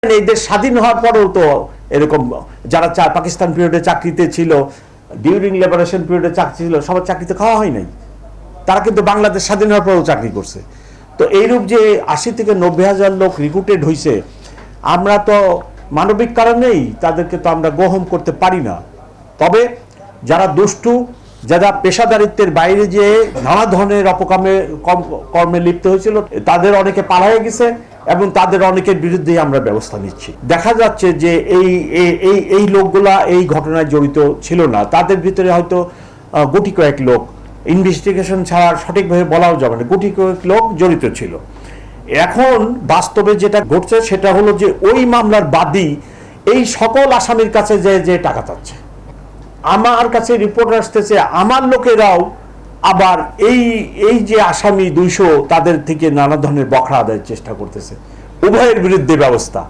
এই দেশ স্বাধীন হওয়ার পরেও তো এরকম যারা পাকিস্তান পিরিয়ডে চাকরিতে ছিল, ডিউরিং লিবারেশন পিরিয়ডে চাকরি ছিল, সবার চাকরিতে খাওয়া হয় নাই। তারা কিন্তু বাংলাদেশ স্বাধীন হওয়ার পরেও চাকরি করছে। তো এইরূপ যে 80 থেকে 90,000 লোক রিক্রুটেড হয়েছে, আমরা তো মানবিক কারণেই তাদেরকে তো আমরা গ্রহণ করতে পারি না। তবে যারা দুষ্টু, যারা পেশাদারিত্বের বাইরে যে নানা ধরনের কর্মে লিপ্ত হয়েছিল, তাদের অনেকে পালিয়ে গেছে এবং তাদের অনেকের বিরুদ্ধেই আমরা ব্যবস্থা নিচ্ছি। দেখা যাচ্ছে যে এই লোকগুলা এই ঘটনায় জড়িত ছিল না, তাদের ভিতরে হয়তো গুটি কয়েক লোক, ইনভেস্টিগেশন ছাড়া সঠিকভাবে বলাও যাবে না, গুটি কয়েক লোক জড়িত ছিল। এখন বাস্তবে যেটা ঘটছে সেটা হলো যে ওই মামলার বাদী এই সকল আসামির কাছে যে টাকা চাচ্ছে। আমার কাছে রিপোর্ট আসতেছে আমার লোকেরাও আবার এই যে আসামি 200 তাদের থেকে নানা ধরনের বখরা আদায়ের চেষ্টা করতেছে। উভয়ের বিরুদ্ধে ব্যবস্থা।